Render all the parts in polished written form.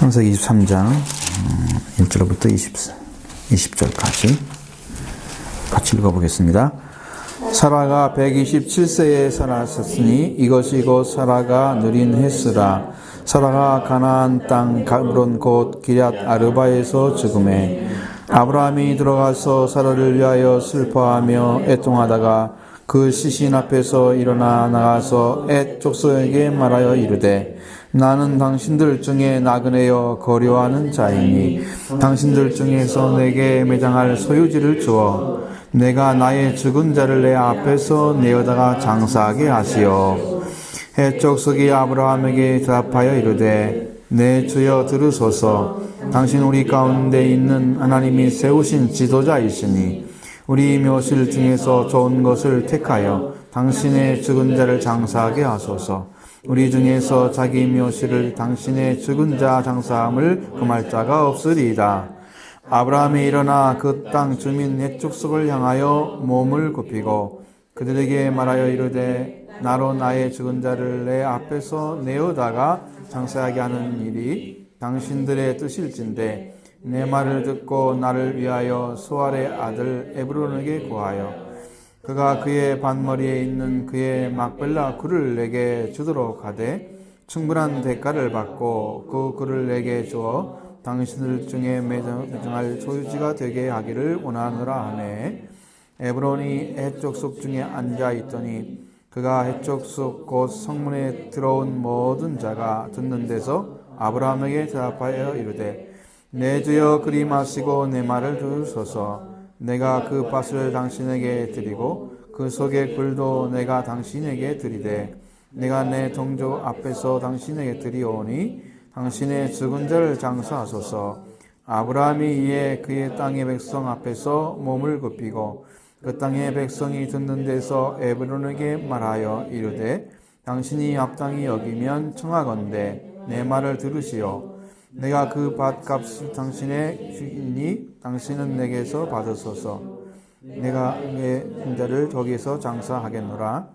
창세기 23장 1절부터 20절까지 같이 읽어보겠습니다. 사라가 127세에 살았으니 이것이 곧 사라가 누린 횟수라. 사라가 가나안 땅 가브론 곧 기럇 아르바에서 죽음에 아브라함이 들어가서 사라를 위하여 슬퍼하며 애통하다가 그 시신 앞에서 일어나 나가서 엣 족속에게 말하여 이르되 나는 당신들 중에 나그네여 거류하는 자이니 당신들 중에서 내게 매장할 소유지를 주어 내가 나의 죽은 자를 내 앞에서 내어다가 장사하게 하시오. 헷 족속이 아브라함에게 대답하여 이르되 내 주여 들으소서. 당신 우리 가운데 있는 하나님이 세우신 지도자이시니 우리 묘실 중에서 좋은 것을 택하여 당신의 죽은 자를 장사하게 하소서. 우리 중에서 자기 묘실을 당신의 죽은 자 장사함을 금할 자가 없으리이다. 아브라함이 일어나 그 땅 주민 헷 족속을 향하여 몸을 굽히고 그들에게 말하여 이르되 나로 나의 죽은 자를 내 앞에서 내어다가 장사하게 하는 일이 당신들의 뜻일진데 내 말을 듣고 나를 위하여 수알의 아들 에브론에게 구하여 그가 그의 반머리에 있는 그의 막벨라 굴을 내게 주도록 하되 충분한 대가를 받고 그 굴을 내게 주어 당신들 중에 매정할 소유지가 되게 하기를 원하노라 하매 에브론이 헷 족속 중에 앉아 있더니 그가 헷 족속 곧 성문에 들어온 모든 자가 듣는 데서 아브라함에게 대답하여 이르되 내 주여 그리 마시고 내 말을 들으소서. 내가 그 밭을 당신에게 드리고 그 속의 굴도 내가 당신에게 드리되 내가 내 동족 앞에서 당신에게 드리오니 당신의 죽은 자를 장사하소서. 아브라함이 이에 그의 땅의 백성 앞에서 몸을 굽히고 그 땅의 백성이 듣는 데서 에브론에게 말하여 이르되 당신이 합당히 여기면 청하건대 내 말을 들으시오. 내가 그 밭값을 당신의 주이니 당신은 내게서 받으소서. 내가 내 자를 거기서 장사하겠노라.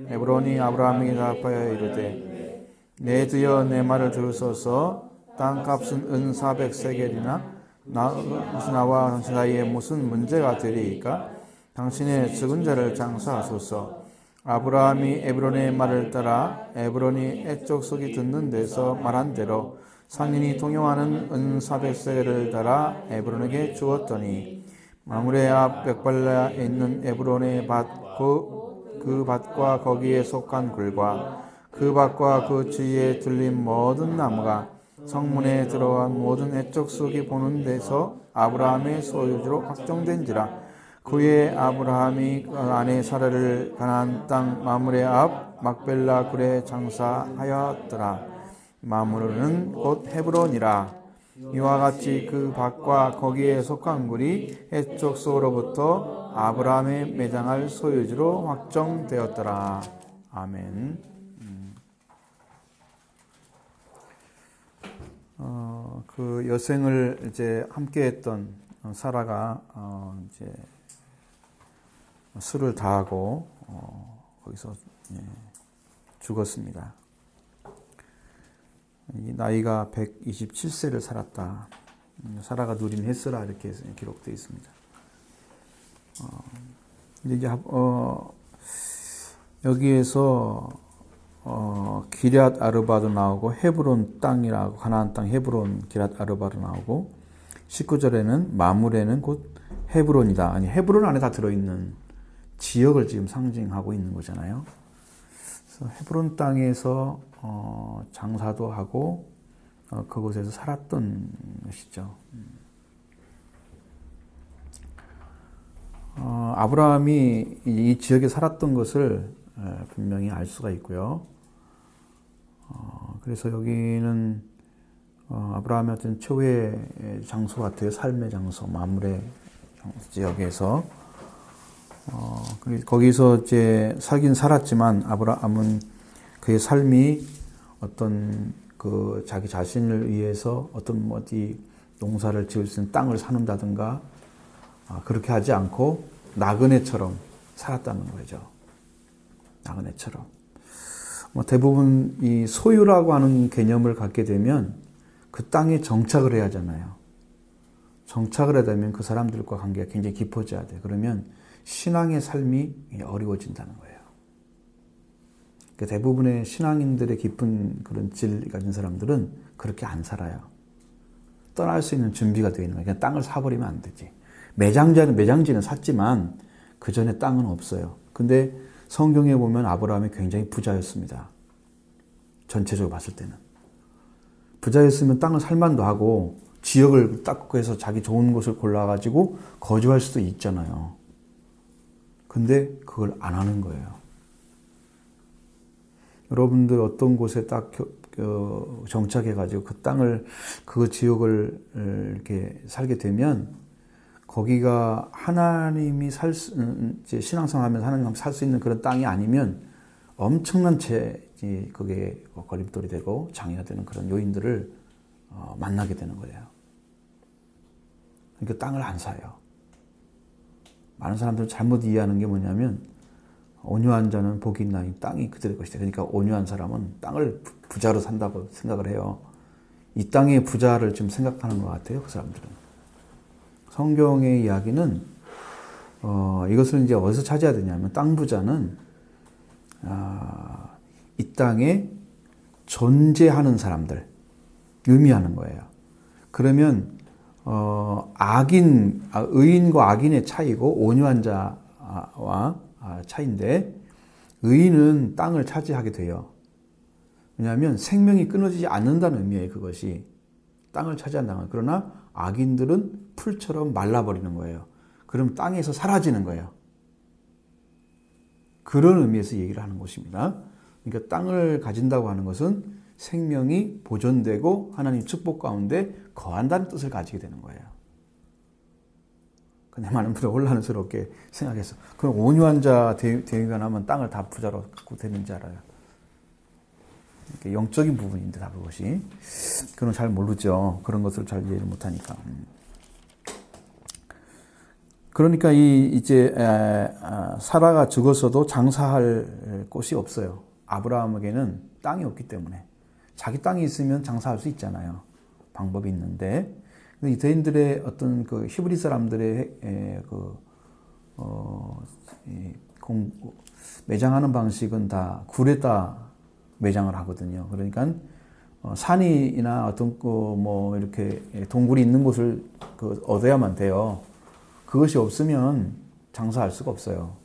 에브론이 아브라함에게 대답하여 이르되 내 주여 내 말을 들으소서. 땅값은 은 400세겔이나 나와 당신 사이에 무슨 문제가 되리이까? 당신의 죽은 자를 장사하소서. 아브라함이 에브론의 말을 따라 에브론이 헷 족속이 듣는 데서 말한 대로 상인이 통용하는 은 400세겔을 달아 에브론에게 주었더니 마므레 앞 벳발라에 있는 에브론의 밭 그 밭과 거기에 속한 굴과 그 밭과 그 주위에 들린 모든 나무가 성문에 들어간 모든 헷 족속이 보는 데서 아브라함의 소유지로 확정된지라. 그의 아브라함이 아내 사라를 가나안 땅 마므레 앞 막벨라 굴에 장사하였더라. 마므르는 곧 헤브론이라. 이와 같이 그 밭과 거기에 속한 굴이 헷 족속으로부터 아브라함의 매장할 소유지로 확정되었더라. 아멘. 그 여생을 이제 함께했던 사라가 이제 수를 다하고 거기서 죽었습니다. 이 나이가 127세를 살았다. 사라가 누린 횟수라 이렇게 기록되어 있습니다. 이제 여기에서 기럇 아르바도 나오고 헤브론 땅이라고 가나안 땅 헤브론 기럇 아르바도 나오고 19절에는 마므레는 곧 헤브론이다. 아니 헤브론 안에 다 들어있는 지역을 지금 상징하고 있는 거잖아요. 그래서 헤브론 땅에서 장사도 하고 그곳에서 살았던 것이죠. 아브라함이 이 지역에 살았던 것을 분명히 알 수가 있고요. 그래서 여기는 아브라함의 어떤 최후의 장소 같아요. 삶의 장소, 마므레 지역에서 거기서 이제 살긴 살았지만 아브라함은 그의 삶이 어떤 그 자기 자신을 위해서 어떤 어디 농사를 지을 수 있는 땅을 사는다든가 그렇게 하지 않고 나그네처럼 살았다는 거죠. 나그네처럼. 대부분 이 소유라고 하는 개념을 갖게 되면 그 땅에 정착을 해야 하잖아요. 정착을 해야 되면 그 사람들과 관계가 굉장히 깊어져야 돼. 그러면 신앙의 삶이 어려워진다는 거예요. 그러니까 대부분의 신앙인들의 깊은 그런 질 가진 사람들은 그렇게 안 살아요. 떠날 수 있는 준비가 되어 있는 거예요. 그냥 땅을 사버리면 안 되지. 매장지는 샀지만 그 전에 땅은 없어요. 근데 성경에 보면 아브라함이 굉장히 부자였습니다. 전체적으로 봤을 때는. 부자였으면 땅을 살만도 하고 지역을 딱 해서 자기 좋은 곳을 골라가지고 거주할 수도 있잖아요. 근데 그걸 안 하는 거예요. 여러분들 어떤 곳에 딱 정착해가지고 그 땅을, 그 지역을 이렇게 살게 되면 거기가 하나님이 신앙생활하면서 하나님 살 수 있는 그런 땅이 아니면 엄청난 그게 거림돌이 되고 장애가 되는 그런 요인들을 만나게 되는 거예요. 그러니까 땅을 안 사요. 많은 사람들은 잘못 이해하는 게 뭐냐면 온유한 자는 복이 있나니 땅이 그들의 것이다. 그러니까 온유한 사람은 땅을 부자로 산다고 생각을 해요. 이 땅의 부자를 좀 생각하는 것 같아요. 그 사람들은. 성경의 이야기는 이것을 이제 어디서 찾아야 되냐면 땅 부자는 이 땅에 존재하는 사람들 의미하는 거예요. 그러면 의인과 악인의 차이고 온유한 자와 차이인데 의인은 땅을 차지하게 돼요. 왜냐하면 생명이 끊어지지 않는다는 의미예요. 그것이 땅을 차지한다는 거예요. 그러나 악인들은 풀처럼 말라버리는 거예요. 그럼 땅에서 사라지는 거예요. 그런 의미에서 얘기를 하는 것입니다. 그러니까 땅을 가진다고 하는 것은 생명이 보존되고 하나님 축복 가운데 거한다는 뜻을 가지게 되는 거예요. 근데 많은 분들이 혼란스럽게 생각해서 그럼 온유한 자 대위변하면 땅을 다 부자로 갖고 되는지 알아요. 영적인 부분인데 다 그것이. 그건 잘 모르죠. 그런 것을 잘 이해를 못하니까. 그러니까 이제 사라가 죽었어도 장사할 곳이 없어요. 아브라함에게는 땅이 없기 때문에. 자기 땅이 있으면 장사할 수 있잖아요. 방법이 있는데. 근데 유대인들의 어떤 그 히브리 사람들의 매장하는 방식은 다 굴에다 매장을 하거든요. 그러니까 산이나 어떤 뭐 이렇게 동굴이 있는 곳을 얻어야만 돼요. 그것이 없으면 장사할 수가 없어요.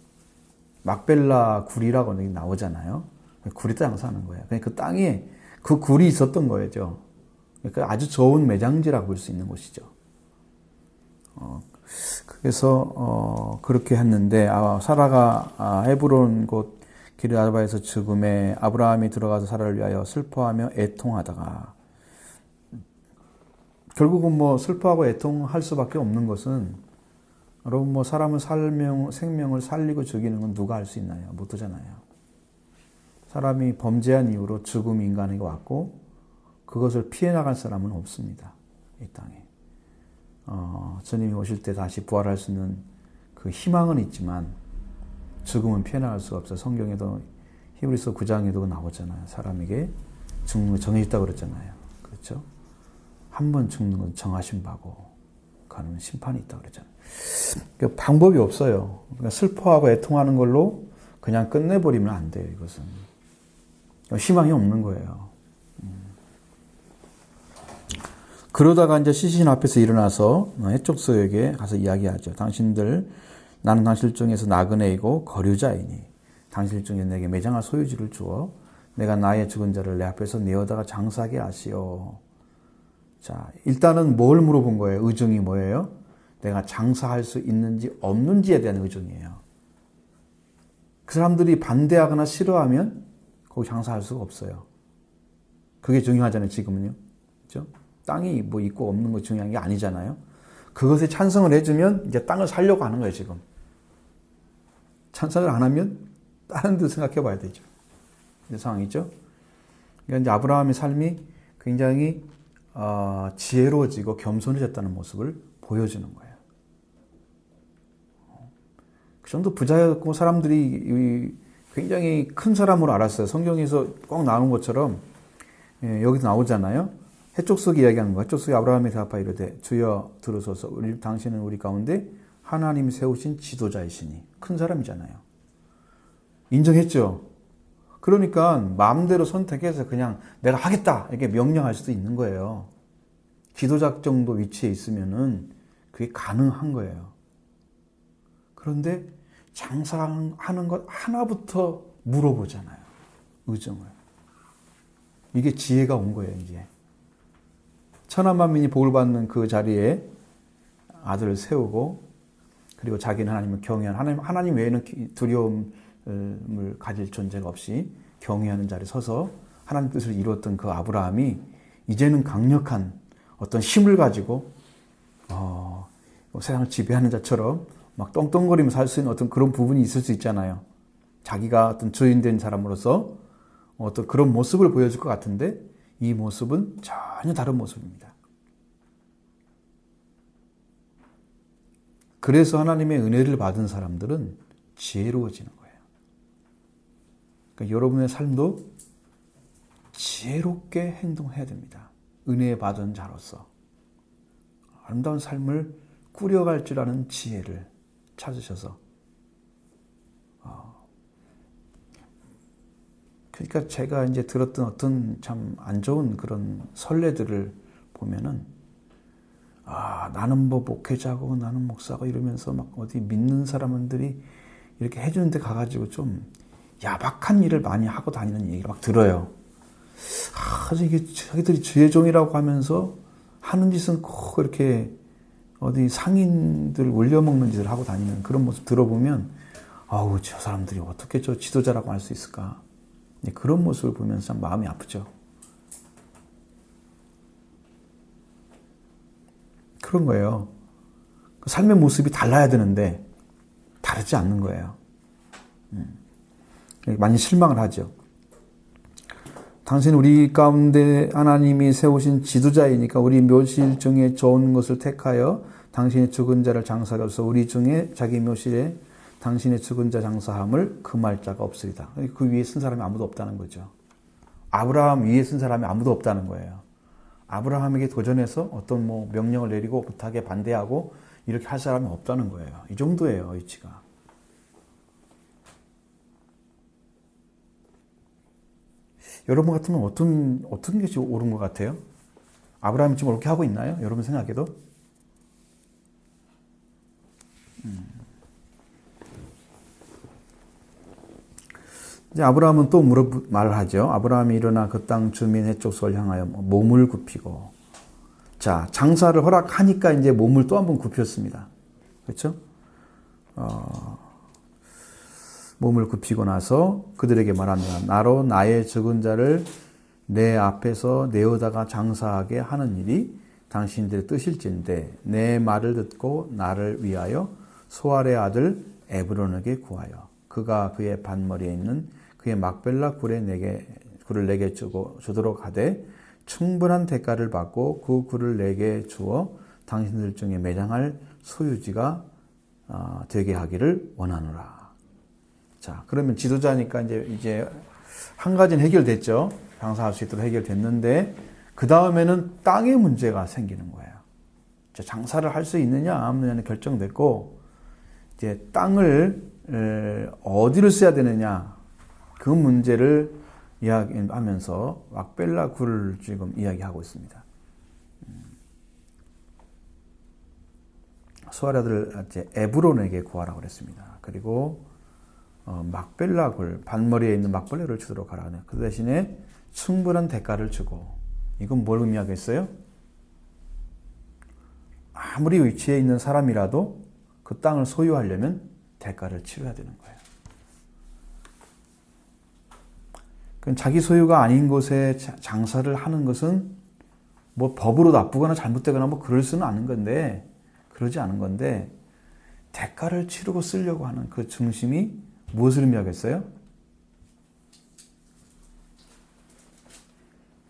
막벨라 굴이라고 나오잖아요. 굴에다 장사하는 거예요. 그러니까 그 땅에 그 굴이 있었던 거죠. 그러니까 아주 좋은 매장지라고 볼 수 있는 곳이죠. 그래서 그렇게 했는데 사라가 헤브론 곧 기르아바에서 죽음에 아브라함이 들어가서 사라를 위하여 슬퍼하며 애통하다가 결국은 뭐 슬퍼하고 애통할 수밖에 없는 것은 여러분 뭐 사람은 생명을 살리고 죽이는 건 누가 할 수 있나요? 못하잖아요. 사람이 범죄한 이후로 죽음이 인간에게 왔고 그것을 피해 나갈 사람은 없습니다. 이 땅에. 주님이 오실 때 다시 부활할 수 있는 그 희망은 있지만 죽음은 피해 나갈 수가 없어요. 성경에도 히브리서 9장에도 나오잖아요. 사람에게 죽는 거 정해졌다고 그랬잖아요. 그렇죠? 한 번 죽는 건 정하신 바고 가는 심판이 있다고 그랬잖아요. 그러니까 방법이 없어요. 그러니까 슬퍼하고 애통하는 걸로 그냥 끝내버리면 안 돼요. 이것은. 희망이 없는 거예요. 그러다가 이제 시신 앞에서 일어나서 해족서에게 가서 이야기하죠. 나는 당신들 중에서 나그네이고 거류자이니 당신들 중에 내게 매장할 소유지를 주어 내가 나의 죽은 자를 내 앞에서 내어다가 장사하게 하시오. 자, 일단은 뭘 물어본 거예요? 의중이 뭐예요? 내가 장사할 수 있는지 없는지에 대한 의중이에요. 그 사람들이 반대하거나 싫어하면 거기 장사할 수가 없어요. 그게 중요하잖아요, 지금은요. 그렇죠? 땅이 뭐 있고 없는 거 중요한 게 아니잖아요. 그것에 찬성을 해주면 이제 땅을 살려고 하는 거예요, 지금. 찬성을 안 하면 다른 데 생각해 봐야 되죠. 이런 상황이죠. 그러니까 이제 아브라함의 삶이 굉장히 지혜로워지고 겸손해졌다는 모습을 보여주는 거예요. 그 정도 부자였고 사람들이 굉장히 큰 사람으로 알았어요. 성경에서 꼭 나오는 것처럼 여기도 나오잖아요. 해쪽 속에 이야기하는 거야. 해쪽 속에 아브라함이 대답하여 이르되 주여 들으소서 당신은 우리 가운데 하나님이 세우신 지도자이시니 큰 사람이잖아요. 인정했죠. 그러니까 마음대로 선택해서 그냥 내가 하겠다 이렇게 명령할 수도 있는 거예요. 지도자 정도 위치에 있으면은 그게 가능한 거예요. 그런데 장사하는 것 하나부터 물어보잖아요. 의정을. 이게 지혜가 온 거예요, 이제. 천하만민이 복을 받는 그 자리에 아들을 세우고, 그리고 자기는 하나님을 경외하는, 하나님 외에는 두려움을 가질 존재가 없이 경외하는 자리에 서서 하나님 뜻을 이루었던 그 아브라함이 이제는 강력한 어떤 힘을 가지고, 세상을 지배하는 자처럼 막 떵떵거리면서 살 수 있는 어떤 그런 부분이 있을 수 있잖아요. 자기가 어떤 주인된 사람으로서 어떤 그런 모습을 보여줄 것 같은데 이 모습은 전혀 다른 모습입니다. 그래서 하나님의 은혜를 받은 사람들은 지혜로워지는 거예요. 그러니까 여러분의 삶도 지혜롭게 행동해야 됩니다. 은혜 받은 자로서 아름다운 삶을 꾸려갈 줄 아는 지혜를 찾으셔서 그러니까 제가 이제 들었던 어떤 참 안 좋은 그런 선례들을 보면은 나는 뭐 목회자고 나는 목사고 이러면서 막 어디 믿는 사람들이 이렇게 해주는데 가가지고 좀 야박한 일을 많이 하고 다니는 얘기를 막 들어요. 이게 자기들이 주의 종이라고 하면서 하는 짓은 꼭 이렇게 어디 상인들 올려먹는 짓을 하고 다니는 그런 모습 들어보면 저 사람들이 어떻게 저 지도자라고 할 수 있을까? 그런 모습을 보면서 참 마음이 아프죠. 그런 거예요. 삶의 모습이 달라야 되는데 다르지 않는 거예요. 많이 실망을 하죠. 당신 우리 가운데 하나님이 세우신 지도자이니까 우리 묘실 중에 좋은 것을 택하여 당신의 죽은 자를 장사하게 하소서. 우리 중에 자기 묘실에 당신의 죽은 자 장사함을 금할 자가 없으리다. 그 위에 쓴 사람이 아무도 없다는 거죠. 아브라함 위에 쓴 사람이 아무도 없다는 거예요. 아브라함에게 도전해서 어떤 명령을 내리고 못하게 반대하고 이렇게 할 사람이 없다는 거예요. 이 정도예요, 위치가. 여러분 같으면 어떤 게 지금 옳은 것 같아요? 아브라함이 지금 옳게 하고 있나요? 여러분 생각해도? 이제 아브라함은 또 말을 하죠. 아브라함이 일어나 그 땅 주민 해족속을 향하여 몸을 굽히고, 자, 장사를 허락하니까 이제 몸을 또 한 번 굽혔습니다. 그렇죠? 몸을 굽히고 나서 그들에게 말합니다. 나로 나의 죽은 자를 내 앞에서 내어다가 장사하게 하는 일이 당신들의 뜻일진데 내 말을 듣고 나를 위하여 소알의 아들 에브론에게 구하여 그가 그의 반머리에 있는 그의 막벨라 굴을 내게 주도록 하되 충분한 대가를 받고 그 굴을 내게 주어 당신들 중에 매장할 소유지가 되게 하기를 원하노라. 자, 그러면 지도자니까 이제 한 가지는 해결됐죠. 장사할 수 있도록 해결됐는데 그 다음에는 땅의 문제가 생기는 거예요. 장사를 할 수 있느냐 없느냐는 결정됐고 이제 땅을 어디를 써야 되느냐 그 문제를 이야기하면서 막벨라 굴을 지금 이야기하고 있습니다. 소알의 아들 에브론에게 구하라고 그랬습니다. 그리고 막벨라 굴, 반머리에 있는 막벨라를 주도록 하라. 그 대신에 충분한 대가를 주고, 이건 뭘 의미하겠어요? 아무리 위치에 있는 사람이라도 그 땅을 소유하려면 대가를 치러야 되는 거예요. 자기 소유가 아닌 곳에 장사를 하는 것은 법으로 나쁘거나 잘못되거나 그럴 수는 않은 건데, 그러지 않은 건데, 대가를 치르고 쓰려고 하는 그 중심이 무엇을 의미하겠어요?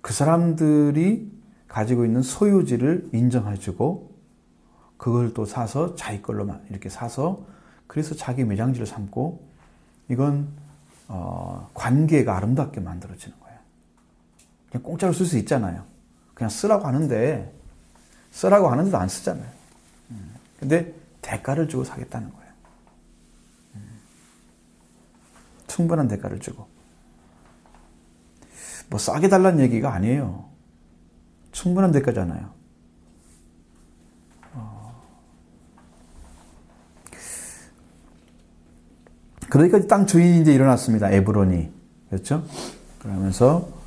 그 사람들이 가지고 있는 소유지를 인정해주고 그걸 또 사서 자기 걸로만 이렇게 사서 그래서 자기 매장지를 삼고 이건 관계가 아름답게 만들어지는 거예요. 그냥 공짜로 쓸 수 있잖아요. 그냥 쓰라고 하는데도 안 쓰잖아요. 근데 대가를 주고 사겠다는 거예요. 충분한 대가를 주고. 뭐 싸게 달라는 얘기가 아니에요. 충분한 대가잖아요. 그러니까 땅 주인이 이제 일어났습니다. 에브론이. 그렇죠? 그러면서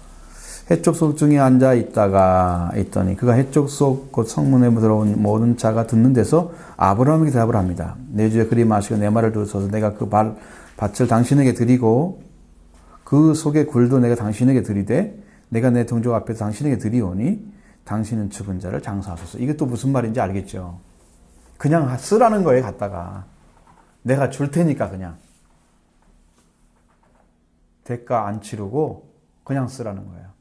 해쪽 속 중에 앉아 있더니 그가 해쪽 속 곧 성문에 들어온 모든 자가 듣는 데서 아브라함에게 대답을 합니다. 내 주에 그리 마시고 내 말을 들으소서. 내가 그 밭을 당신에게 드리고 그 속의 굴도 내가 당신에게 드리되 내가 내 동족 앞에서 당신에게 드리오니 당신은 죽은 자를 장사하소서. 이게 또 무슨 말인지 알겠죠? 그냥 쓰라는 거예요. 갖다가 내가 줄 테니까 그냥 대가 안 치르고 그냥 쓰라는 거예요.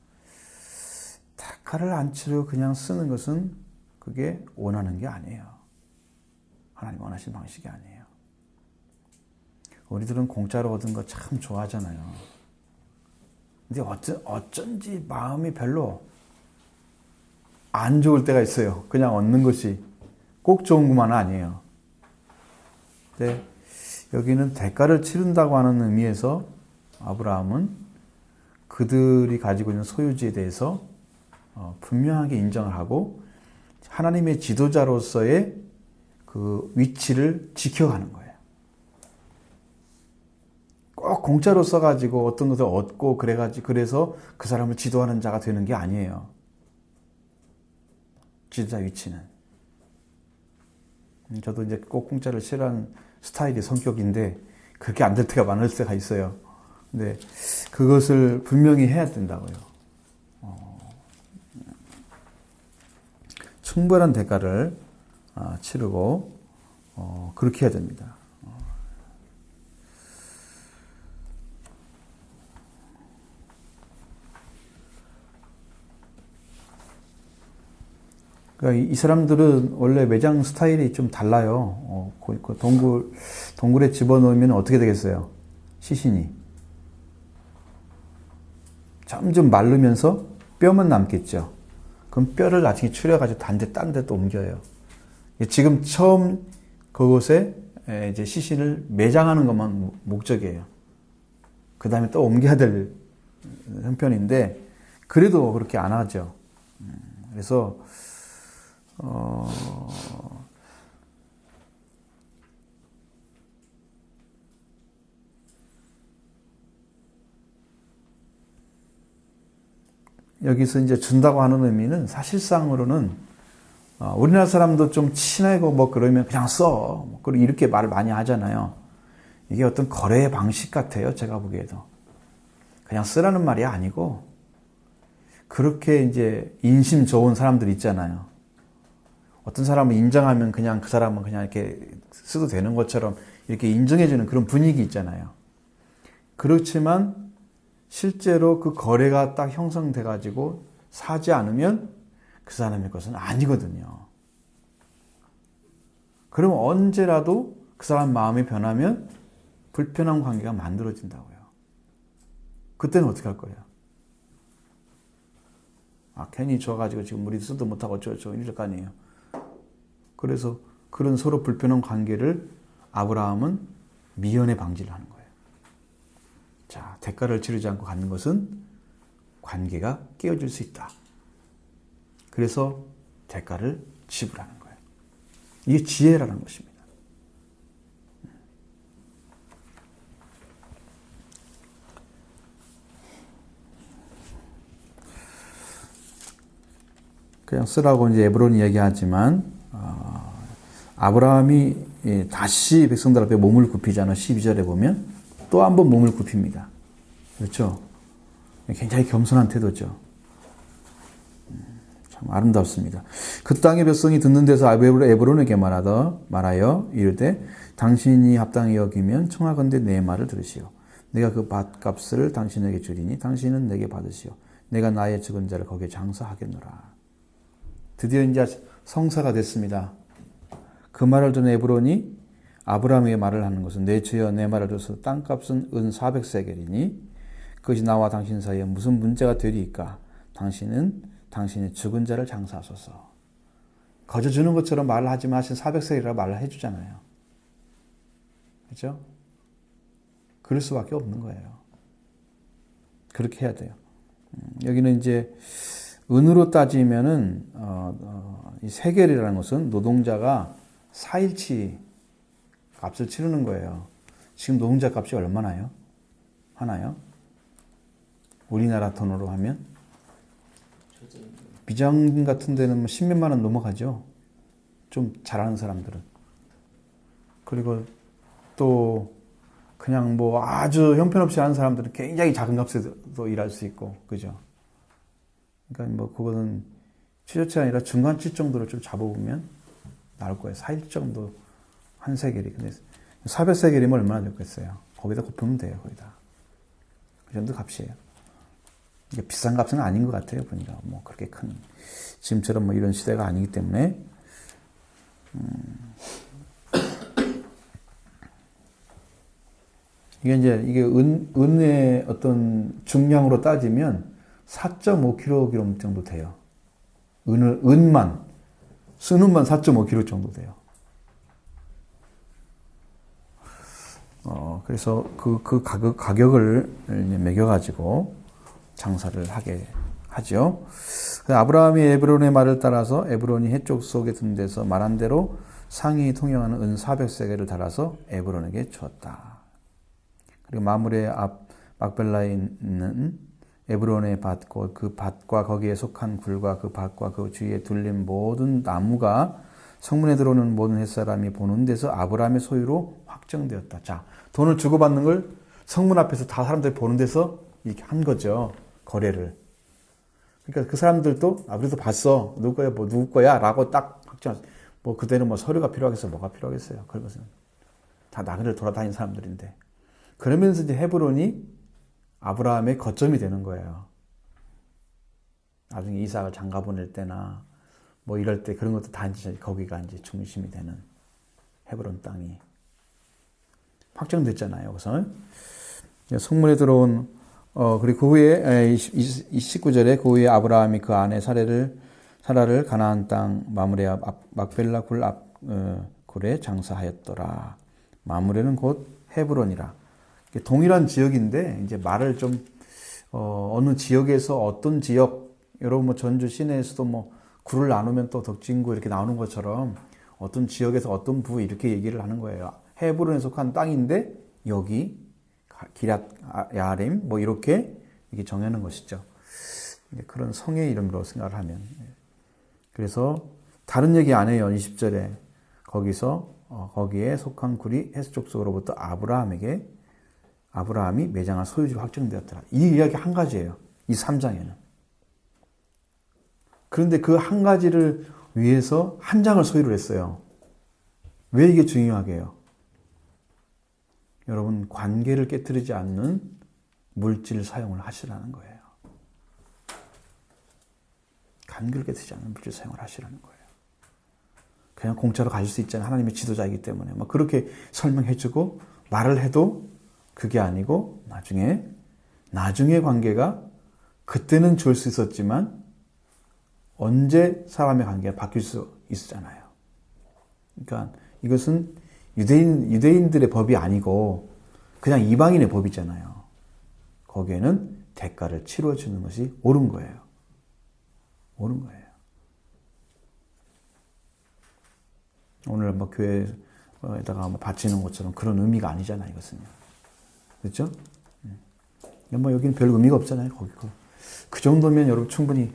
대가를 안 치르고 그냥 쓰는 것은 그게 원하는 게 아니에요. 하나님 원하시는 방식이 아니에요. 우리들은 공짜로 얻은 거 참 좋아하잖아요. 근데 어쩐지 마음이 별로 안 좋을 때가 있어요. 그냥 얻는 것이 꼭 좋은 것만은 아니에요. 근데 여기는 대가를 치른다고 하는 의미에서 아브라함은 그들이 가지고 있는 소유지에 대해서 분명하게 인정을 하고 하나님의 지도자로서의 그 위치를 지켜가는 거예요. 꼭 공짜로 써가지고 어떤 것을 얻고 그래서 그 사람을 지도하는 자가 되는 게 아니에요. 지도자 위치는. 저도 이제 꼭 공짜를 싫어하는 스타일이 성격인데 그렇게 안 될 때가 많을 때가 있어요. 근데 그것을 분명히 해야 된다고요. 충분한 대가를 치르고 그렇게 해야 됩니다. 그러니까 이 사람들은 원래 매장 스타일이 좀 달라요. 동굴에 집어넣으면 어떻게 되겠어요? 시신이. 점점 마르면서 뼈만 남겠죠. 그럼 뼈를 나중에 추려가지고 딴 데 또 옮겨요. 지금 처음 그곳에 이제 시신을 매장하는 것만 목적이에요. 그 다음에 또 옮겨야 될 형편인데, 그래도 그렇게 안 하죠. 그래서, 여기서 이제 준다고 하는 의미는 사실상으로는 우리나라 사람도 좀 친하고 뭐 그러면 그냥 써. 이렇게 말을 많이 하잖아요. 이게 어떤 거래의 방식 같아요. 제가 보기에도. 그냥 쓰라는 말이 아니고 그렇게 이제 인심 좋은 사람들 있잖아요. 어떤 사람은 인정하면 그냥 그 사람은 그냥 이렇게 써도 되는 것처럼 이렇게 인정해주는 그런 분위기 있잖아요. 그렇지만 실제로 그 거래가 딱 형성돼가지고 사지 않으면 그 사람의 것은 아니거든요. 그럼 언제라도 그 사람 마음이 변하면 불편한 관계가 만들어진다고요. 그때는 어떻게 할 거예요? 괜히 줘가지고 지금 우리 쓰도 못하고 어쩌고 이럴 거 아니에요. 그래서 그런 서로 불편한 관계를 아브라함은 미연에 방지를 하는 거예요. 자, 대가를 치르지 않고 갖는 것은 관계가 깨어질 수 있다. 그래서 대가를 지불하는 거예요. 이게 지혜라는 것입니다. 그냥 쓰라고 이제 에브론이 얘기하지만 아브라함이 다시 백성들 앞에 몸을 굽히잖아요. 12절에 보면 또 한 번 몸을 굽힙니다. 그렇죠? 굉장히 겸손한 태도죠. 참 아름답습니다. 그 땅의 백성이 듣는 데서 에브론에게 말하여 이르되 당신이 합당히 여기면 청하건대 내 말을 들으시오. 내가 그 밭값을 당신에게 주리니 당신은 내게 받으시오. 내가 나의 죽은 자를 거기에 장사하겠노라. 드디어 이제 성사가 됐습니다. 그 말을 듣는 에브론이 아브라함에게 말을 하는 것은 내 주여 내 말을 들어서 땅값은 은 400세겔이니 그것이 나와 당신 사이에 무슨 문제가 되리이까? 당신은 당신이 죽은 자를 장사하소서. 거저 주는 것처럼 말을 하지 마신 400세겔이라고 말을 해주잖아요. 그렇죠? 그럴 수밖에 없는 거예요. 그렇게 해야 돼요. 여기는 이제 은으로 따지면은 이 세겔이라는 것은 노동자가 4일치 값을 치르는 거예요. 지금 노동자 값이 얼마나요? 하나요? 우리나라 돈으로 하면 비장금 같은 데는 뭐 10몇만 원 넘어가죠. 좀 잘하는 사람들은. 그리고 또 그냥 뭐 아주 형편없이 하는 사람들은 굉장히 작은 값에도 일할 수 있고, 그죠? 그러니까 뭐 그거는 최저치 아니라 중간치 정도를 좀 잡아보면 나올 거예요. 4일 정도 한 세겔이. 근데 400세겔이면 얼마나 됐겠어요? 거기다 곱하면 돼요, 거기다. 그 정도 값이에요. 이게 비싼 값은 아닌 것 같아요, 보니까. 뭐 그렇게 큰 지금처럼 뭐 이런 시대가 아니기 때문에. 이게 은의 어떤 중량으로 따지면 4.5kg 정도 돼요. 쓴은만 4.5kg 정도 돼요. 그래서 그 가격을 매겨가지고 장사를 하게 하죠. 아브라함이 에브론의 말을 따라서 에브론이 해쪽 속에 든 데서 말한 대로 상이 통용하는 은 400세겔을 달아서 에브론에게 주었다. 그리고 마므레 앞 막벨라에 있는 에브론의 밭과 그 밭과 거기에 속한 굴과 그 밭과 그 주위에 둘린 모든 나무가 성문에 들어오는 모든 햇사람이 보는 데서 아브라함의 소유로 확정되었다. 자, 돈을 주고받는 걸 성문 앞에서 다 사람들이 보는 데서 이렇게 한 거죠. 거래를. 그러니까 그 사람들도 우리도 봤어. 누구 거야, 뭐 누구 거야? 라고 딱 확정하죠. 뭐 그때는 뭐 서류가 필요하겠어요. 뭐가 필요하겠어요. 그런 것은 다 나그네를 돌아다니는 사람들인데. 그러면서 이제 헤브론이 아브라함의 거점이 되는 거예요. 나중에 이삭을 장가 보낼 때나 뭐 이럴 때 그런 것도 다 이제 거기가 이제 중심이 되는 헤브론 땅이 확정됐잖아요. 우선 성문에 들어온 그리고 그 후에 19절에 그 후에 아브라함이 그 아내 사라를 가나안 땅 마므레 앞 막벨라 굴 앞 굴에 장사하였더라. 마므레는 곧 헤브론이라. 동일한 지역인데 이제 말을 좀 어느 지역에서 어떤 지역, 여러분 뭐 전주 시내에서도 뭐 구를 나누면 또 덕진구 이렇게 나오는 것처럼 어떤 지역에서 어떤 부 이렇게 얘기를 하는 거예요. 헤브론에 속한 땅인데 여기 기랏 야림 뭐 이렇게 정하는 것이죠. 그런 성의 이름으로 생각을 하면. 그래서 다른 얘기 안 해요. 20절에 거기에 속한 굴이 헷쪽 속으로부터 아브라함이 매장한 소유지로 확정되었더라. 이 이야기 한 가지예요. 이 3장에는. 그런데 그 한 가지를 위해서 한 장을 소유를 했어요. 왜 이게 중요하게요? 여러분, 관계를 깨뜨리지 않는 물질 사용을 하시라는 거예요. 관계를 깨뜨리지 않는 물질 사용을 하시라는 거예요. 그냥 공짜로 가질 수 있잖아요. 하나님의 지도자이기 때문에. 막 그렇게 설명해주고 말을 해도 그게 아니고 나중에 관계가 그때는 좋을 수 있었지만 언제 사람의 관계가 바뀔 수 있잖아요. 그러니까 이것은 유대인들의 법이 아니고 그냥 이방인의 법이잖아요. 거기에는 대가를 치러주는 것이 옳은 거예요. 옳은 거예요. 오늘 뭐 교회에다가 바치는 것처럼 그런 의미가 아니잖아요. 이것은요. 그렇죠? 뭐 여기는 별 의미가 없잖아요. 거기 그 정도면 여러분 충분히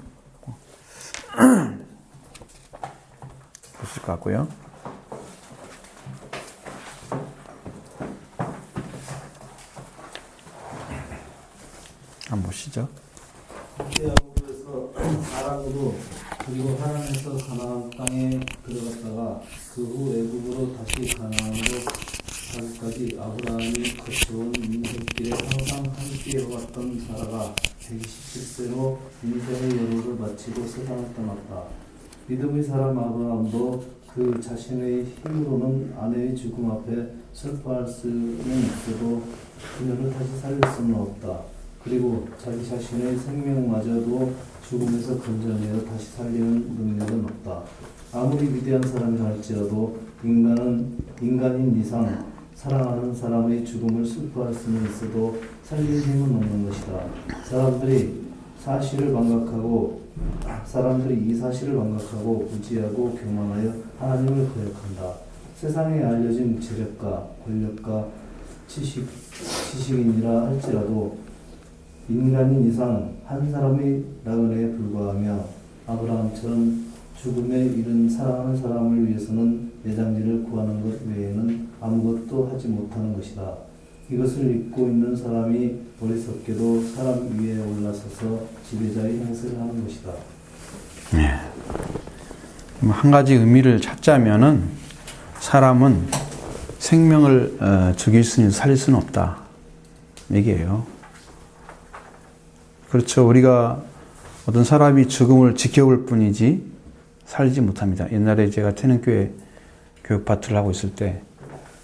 보실 것 같고요. 한번 보시죠. 야고보에서 아랑으로 그리고 하란에서 가나안 땅에 들어갔다가 그 후 애굽으로 다시 가나안으로 가기까지 아브라함이 거쳐온 인생길에 항상 함께 왔던 사라가 127세로 인생의 여로를 마치고 세상을 떠났다. 믿음의 사람 아브라함도 그 자신의 힘으로는 아내의 죽음 앞에 슬퍼할 수는 있어도 그녀를 다시 살릴 수는 없다. 그리고 자기 자신의 생명마저도 죽음에서 건져내어 다시 살리는 능력은 없다. 아무리 위대한 사람이라 할지라도 인간인 이상 사랑하는 사람의 죽음을 슬퍼할 수는 있어도 살릴 힘은 없는 것이다. 사람들이 이 사실을 망각하고 무지하고 교만하여 하나님을 거역한다. 세상에 알려진 재력가, 권력가, 지식인이라 할지라도 인간인 이상 한 사람의 나그네에 불과하며 아브라함처럼 죽음에 이른 사랑하는 사람을 위해서는 매장지를 구하는 것 외에는 아무것도 하지 못하는 것이다. 이것을 믿고 있는 사람이 어리석게도 사람 위에 올라서서 지배자의 행세를 하는 것이다. 네. 한 가지 의미를 찾자면은 사람은 생명을 죽일 수는 살릴 수는 없다. 얘기예요. 그렇죠. 우리가 어떤 사람이 죽음을 지켜볼 뿐이지 살지 못합니다. 옛날에 제가 태능교회 교육파트를 하고 있을 때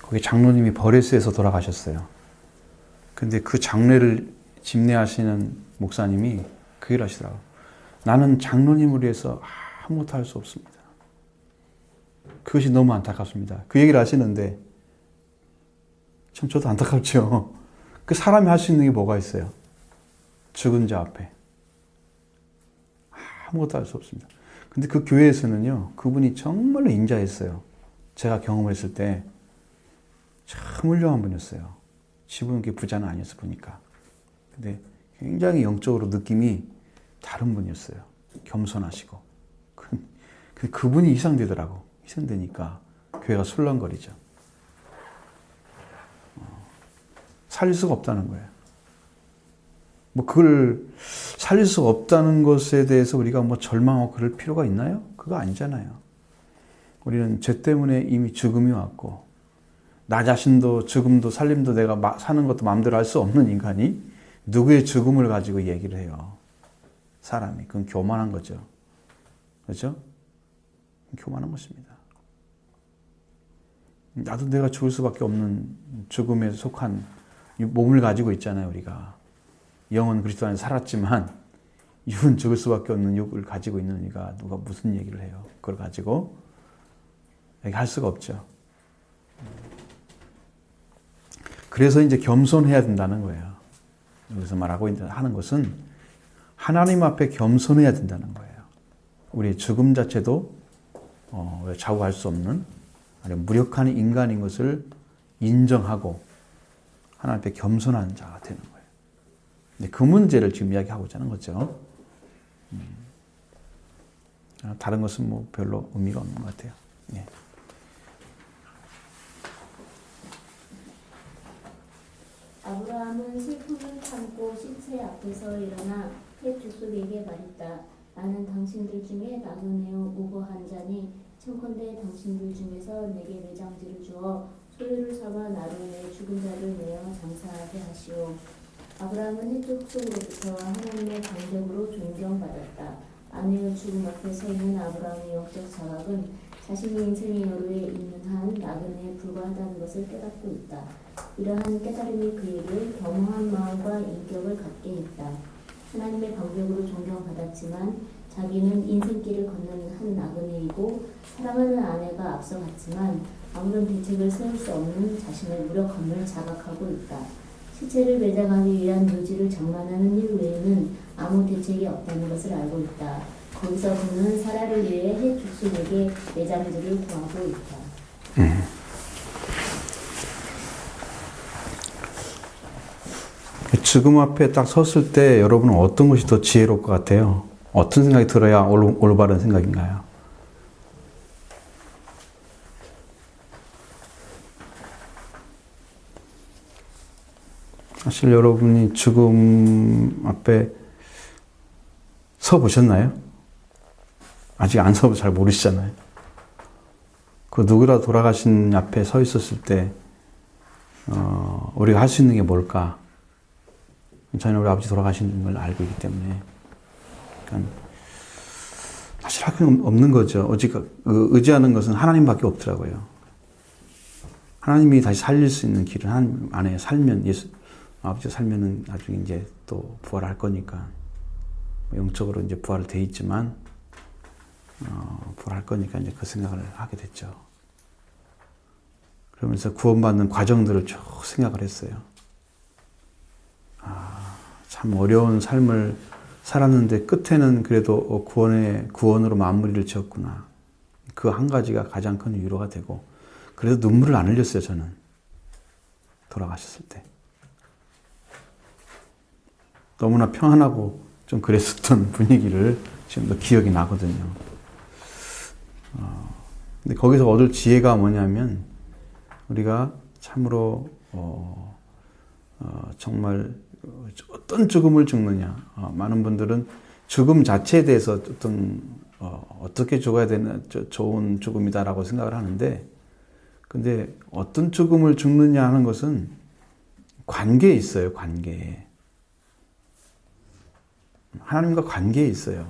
거기 장로님이 버레스에서 돌아가셨어요. 근데 그 장례를 집례하시는 목사님이 그 얘기를 하시더라고요. 나는 장로님을 위해서 아무것도 할 수 없습니다. 그것이 너무 안타깝습니다. 그 얘기를 하시는데 참 저도 안타깝죠. 그 사람이 할 수 있는 게 뭐가 있어요? 죽은 자 앞에 아무것도 할 수 없습니다. 근데 그 교회에서는요, 그분이 정말로 인자했어요. 제가 경험했을 때 참 훌륭한 분이었어요. 집은 그렇게 부자는 아니었어 보니까. 근데 굉장히 영적으로 느낌이 다른 분이었어요. 겸손하시고. 그분이 희생되더라고. 희생되니까 교회가 술렁거리죠. 살릴 수가 없다는 거예요. 뭐 그걸 살릴 수 없다는 것에 대해서 우리가 뭐 절망하고 그럴 필요가 있나요? 그거 아니잖아요. 우리는 죄 때문에 이미 죽음이 왔고, 나 자신도 죽음도 살림도 내가 사는 것도 마음대로 할 수 없는 인간이 누구의 죽음을 가지고 얘기를 해요. 사람이. 그건 교만한 거죠. 그렇죠? 교만한 것입니다. 나도 내가 죽을 수밖에 없는 죽음에 속한 몸을 가지고 있잖아요, 우리가. 영은 그리스도 안에 살았지만 육은 죽을 수밖에 없는 육을 가지고 있는 우리가 누가 무슨 얘기를 해요? 그걸 가지고 얘기할 수가 없죠. 그래서 이제 겸손해야 된다는 거예요. 여기서 말하고 하는 것은 하나님 앞에 겸손해야 된다는 거예요. 우리의 죽음 자체도 좌우할 수 없는 무력한 인간인 것을 인정하고 하나님 앞에 겸손한 자가 되는 거예요. 근데 그 문제를 지금 이야기하고자 하는 거죠. 다른 것은 뭐 별로 의미가 없는 것 같아요. 예. 아브라함은 슬픔을 참고 시체 앞에서 일어나 해 족속에게 말했다. 나는 당신들 중에 나그네요 무고한 자니 청컨대 당신들 중에서 내게 매장지를 주어 소유를 삼아 나로 인해 죽은 자를 내어 장사하게 하시오. 아브라함은 해 족속으로부터 하나님의 방백으로 존경받았다. 아내의 죽음 앞에 서 있는 아브라함의 영적 자각은 자신의 인생의 여로에 있는 한 나그네에 불과하다는 것을 깨닫고 있다. 이러한 깨달음이 그에게 겸허한 마음과 인격을 갖게 했다. 하나님의 방백으로 존경받았지만 자기는 인생길을 걷는 한 나그네이고 사랑하는 아내가 앞서갔지만 아무런 대책을 세울 수 없는 자신의 무력함을 자각하고 있다. 시체를 매장하기 위한 묘지를 장만하는 일 외에는 아무 대책이 없다는 것을 알고 있다. 거기서 그는 사라를 위해 해 족속에게 매장지를 구하고 있다. 죽음 앞에 딱 섰을 때 여러분은 어떤 것이 더 지혜로울 것 같아요? 어떤 생각이 들어야 올바른 생각인가요? 사실 여러분이 죽음 앞에 서 보셨나요? 아직 안 서서 잘 모르시잖아요. 그 누구라 돌아가신 앞에 서 있었을 때 우리가 할 수 있는 게 뭘까? 저는 우리 아버지 돌아가신 걸 알고 있기 때문에 그러니까 사실 할 게 없는 거죠. 오직 의지하는 것은 하나님밖에 없더라고요. 하나님이 다시 살릴 수 있는 길은 하나님 안에 살면 아버지가 살면은 나중에 이제 또 부활할 거니까 영적으로 이제 부활을 돼 있지만 부활할 거니까 이제 그 생각을 하게 됐죠. 그러면서 구원받는 과정들을 쭉 생각을 했어요. 참 어려운 삶을 살았는데 끝에는 그래도 구원으로 마무리를 지었구나. 그 한 가지가 가장 큰 위로가 되고, 그래서 눈물을 안 흘렸어요, 저는. 돌아가셨을 때. 너무나 평안하고 좀 그랬었던 분위기를 지금도 기억이 나거든요. 근데 거기서 얻을 지혜가 뭐냐면, 우리가 참으로 정말 어떤 죽음을 죽느냐. 많은 분들은 죽음 자체에 대해서 어떻게 죽어야 되는 좋은 죽음이다라고 생각을 하는데, 근데 어떤 죽음을 죽느냐 하는 것은 관계에 있어요. 관계에. 하나님과 관계에 있어요.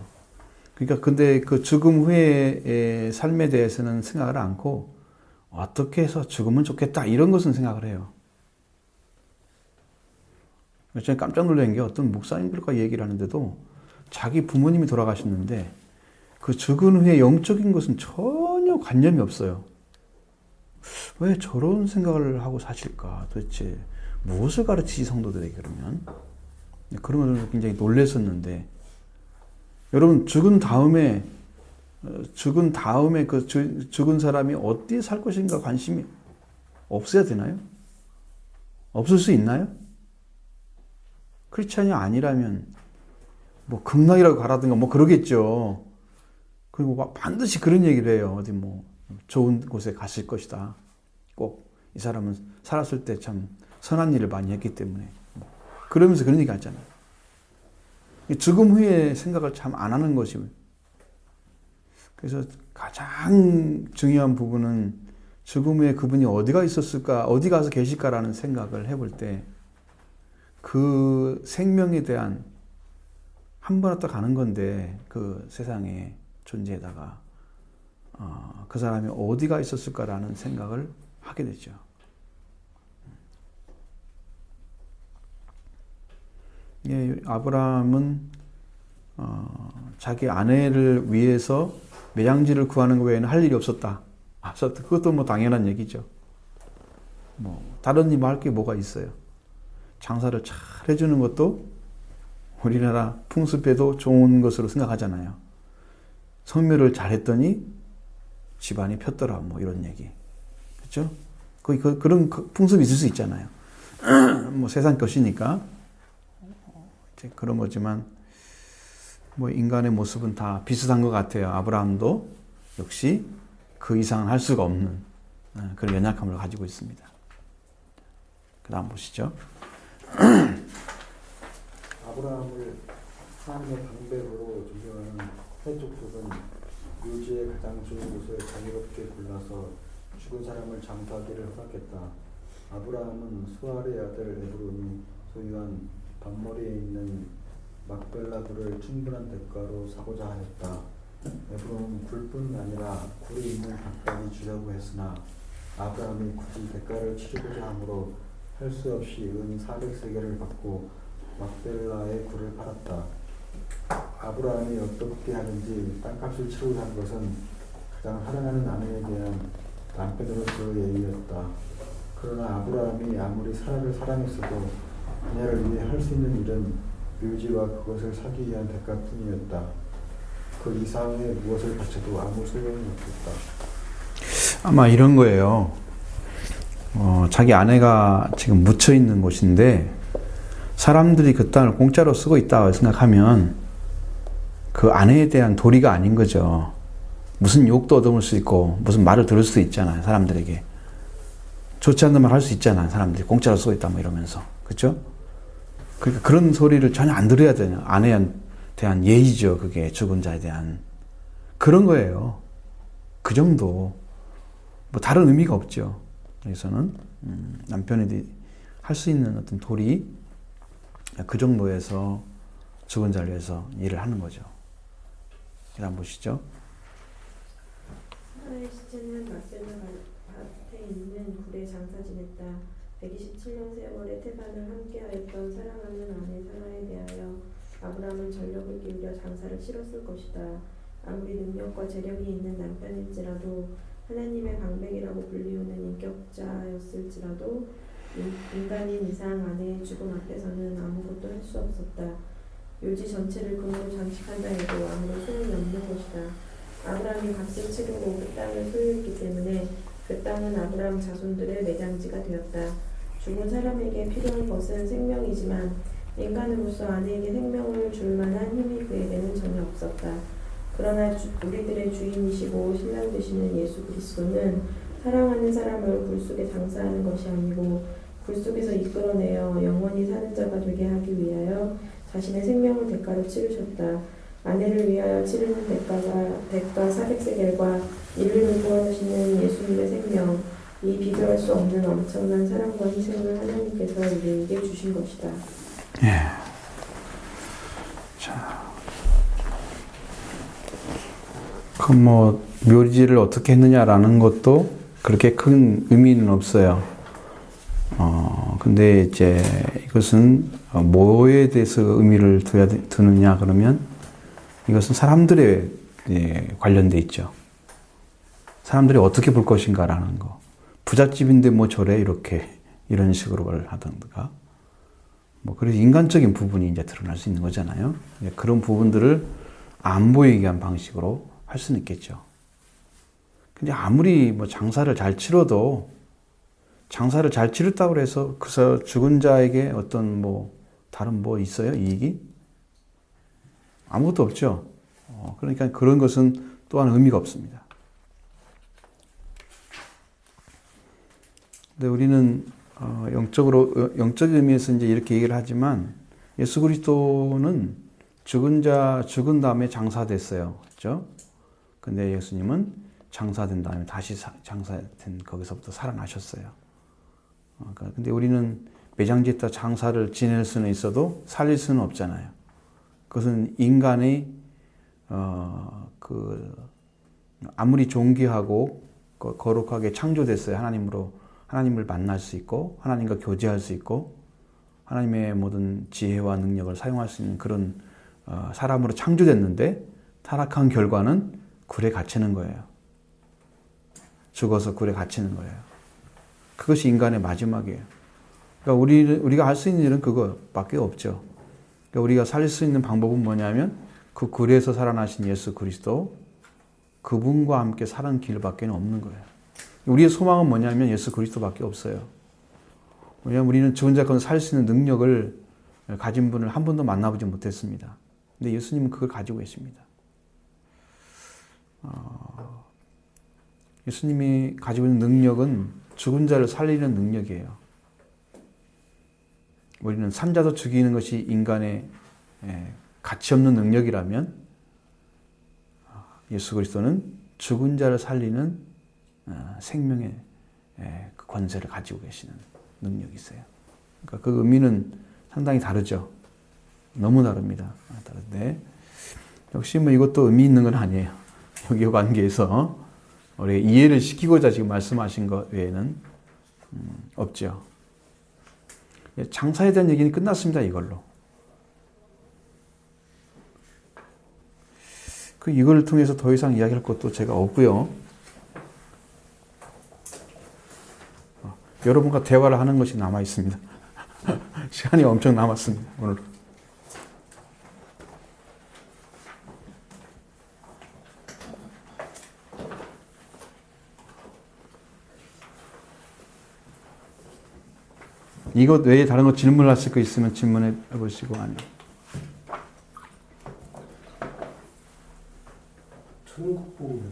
그러니까 근데 그 죽음 후의 삶에 대해서는 생각을 않고 어떻게 해서 죽으면 좋겠다 이런 것은 생각을 해요. 제가 깜짝 놀란 게 어떤 목사님들과 얘기를 하는데도 자기 부모님이 돌아가셨는데 그 죽은 후에 영적인 것은 전혀 관념이 없어요. 왜 저런 생각을 하고 사실까? 도대체 무엇을 가르치지 성도들에게 그러면? 그런 것을 굉장히 놀랐었는데, 여러분 죽은 다음에 그 죽은 사람이 어디에 살 것인가 관심이 없어야 되나요? 없을 수 있나요? 크리스찬이 아니라면 뭐 극락이라고 가라든가 뭐 그러겠죠. 그리고 반드시 그런 얘기를 해요. 어디 뭐 좋은 곳에 갔을 것이다. 꼭 이 사람은 살았을 때 참 선한 일을 많이 했기 때문에. 그러면서 그런 얘기 하잖아요. 죽음 후에 생각을 참 안 하는 것이. 그래서 가장 중요한 부분은 죽음 후에 그분이 어디가 있었을까, 어디 가서 계실까라는 생각을 해볼 때 그 생명에 대한 한 번 왔다 가는 건데 그 세상에 존재에다가 그 사람이 어디가 있었을까라는 생각을 하게 되죠. 예, 아브라함은 자기 아내를 위해서 매장지를 구하는 것 외에는 할 일이 없었다. 그것도 뭐 당연한 얘기죠. 뭐 다른 일 할 게 뭐가 있어요. 장사를 잘 해주는 것도 우리나라 풍습에도 좋은 것으로 생각하잖아요. 성묘를 잘했더니 집안이 폈더라, 뭐 이런 얘기. 그렇죠? 그런 풍습이 있을 수 있잖아요. 뭐 세상 것이니까 그런 거지만 뭐 인간의 모습은 다 비슷한 것 같아요. 아브라함도 역시 그 이상은 할 수가 없는 그런 연약함을 가지고 있습니다. 그 다음 보시죠. 아브라함을 하나님의 방백으로 존경하는 해족족은 묘지의 가장 좋은 곳을 자유롭게 골라서 죽은 사람을 장사하기를 허락했다. 아브라함은 수알의 아들 에브론이 소유한 반머리에 있는 막벨라 굴을 충분한 대가로 사고자 하였다. 에브론은 굴뿐 아니라 굴이 있는 땅까지 주려고 했으나 아브라함이 굳이 대가를 치르고자 하므로 할 수 없이 은 400세겔을 받고 막벨라의 굴을 팔았다. 아브라함이 어떻게 하든지 땅값을 치르고자 한 것은 가장 사랑하는 아내에 대한 남편으로서의 예의였다. 그러나 아브라함이 아무리 사라를 사랑했어도 그녀를 위해 할 수 있는 일은 묘지와 그것을 사기 위한 대가뿐이었다. 그 이상의 무엇을 바쳐도 아무 소용이 없었다. 아마 이런 거예요. 자기 아내가 지금 묻혀 있는 곳인데 사람들이 그 땅을 공짜로 쓰고 있다고 생각하면 그 아내에 대한 도리가 아닌 거죠. 무슨 욕도 얻어먹을 수 있고 무슨 말을 들을 수도 있잖아요. 사람들에게 좋지 않은 말 할 수 있잖아요. 사람들이 공짜로 쓰고 있다 뭐 이러면서. 그렇죠? 그러니까 그런 소리를 전혀 안 들어야 되냐. 아내에 대한 예의죠. 그게 죽은 자에 대한 그런 거예요. 그 정도. 뭐 다른 의미가 없죠. 그래서는 남편이 할 수 있는 어떤 도리 그 정도에서 죽은 자를 위해서 일을 하는 거죠. 그다음 보시죠. 사라의 시체는 막벨라 밭에 있는 굴에 장사 지냈다. 127년 세월의 태반을 함께하였던 사랑하는 아내 사라에 대하여 아브라함은 전력을 기울여 장사를 치렀을 것이다. 아무리 능력과 재력이 있는 남편일지라도 하나님의 방백이라고 불리우는 인격자였을지라도 인간인 이상 아내의 죽음 앞에서는 아무것도 할 수 없었다. 묘지 전체를 금으로 장식한다 해도 아무런 소용이 없는 것이다. 아브라함이 값을 치르고 그 땅을 소유했기 때문에 그 땅은 아브라함 자손들의 매장지가 되었다. 죽은 사람에게 필요한 것은 생명이지만 인간으로서 아내에게 생명을 줄 만한 힘이 그에게는 전혀 없었다. 그러나 우리들의 주인이시고 신랑 되시는 예수 그리스도는 사랑하는 사람을 굴 속에 장사하는 것이 아니고 굴 속에서 이끌어내어 영원히 사는 자가 되게 하기 위하여 자신의 생명을 대가로 치르셨다. 아내를 위하여 치르는 대가 400세겔과 이를 구원하시는 예수님의 생명, 이 비교할 수 없는 엄청난 사랑과 희생을 하나님께서 우리에게 주신 것이다. 예. 자, 그럼 뭐 묘지를 어떻게 했느냐라는 것도 그렇게 큰 의미는 없어요. 근데 이제 이것은 뭐에 대해서 의미를 두느냐 그러면 이것은 사람들에 관련돼 있죠. 사람들이 어떻게 볼 것인가라는 거. 부잣집인데 뭐 저래 이렇게 이런 식으로 하던가. 뭐 그래서 인간적인 부분이 이제 드러날 수 있는 거잖아요. 그런 부분들을 안 보이게 한 방식으로 할 수는 있겠죠. 근데 아무리 뭐 장사를 잘 치러도 장사를 잘 치렀다고 해서 그래서 죽은 자에게 어떤 뭐 다른 뭐 있어요? 이익이? 아무것도 없죠. 그러니까 그런 것은 또한 의미가 없습니다. 근데 우리는 영적 의미에서 이제 이렇게 얘기를 하지만 예수 그리스도는 죽은 다음에 장사됐어요. 그렇죠? 근데 예수님은 장사된 다음에 다시 장사된 거기서부터 살아나셨어요. 근데 우리는 매장지에다 장사를 지낼 수는 있어도 살릴 수는 없잖아요. 그것은 인간의 아무리 존귀하고 거룩하게 창조됐어요. 하나님을 만날 수 있고 하나님과 교제할 수 있고 하나님의 모든 지혜와 능력을 사용할 수 있는 그런 사람으로 창조됐는데 타락한 결과는 굴에 갇히는 거예요. 죽어서 굴에 갇히는 거예요. 그것이 인간의 마지막이에요. 그러니까 우리가 할 수 있는 일은 그거밖에 없죠. 그러니까 우리가 살릴 수 있는 방법은 뭐냐면 그 굴에서 살아나신 예수 그리스도 그분과 함께 사는 길밖에 없는 거예요. 우리의 소망은 뭐냐면 예수 그리스도밖에 없어요. 왜냐하면 우리는 죽은 자 가운데 살 수 있는 능력을 가진 분을 한 번도 만나보지 못했습니다. 근데 예수님은 그걸 가지고 계십니다. 예수님이 가지고 있는 능력은 죽은 자를 살리는 능력이에요. 우리는 산자도 죽이는 것이 인간의 가치 없는 능력이라면 예수 그리스도는 죽은 자를 살리는 생명의 그 권세를 가지고 계시는 능력이 있어요. 그러니까 그 의미는 상당히 다르죠. 너무 다릅니다. 다른데 역시 뭐 이것도 의미 있는 건 아니에요. 여기 관계에서 우리 이해를 시키고자 지금 말씀하신 것 외에는 없죠. 장사에 대한 얘기는 끝났습니다. 이걸로. 이걸 통해서 더 이상 이야기할 것도 제가 없고요. 여러분과 대화를 하는 것이 남아 있습니다. 시간이 엄청 남았습니다. 오늘. 이것 외에 다른 거 질문하실 거 있으면 질문해 보시고 아니면. 천국 복음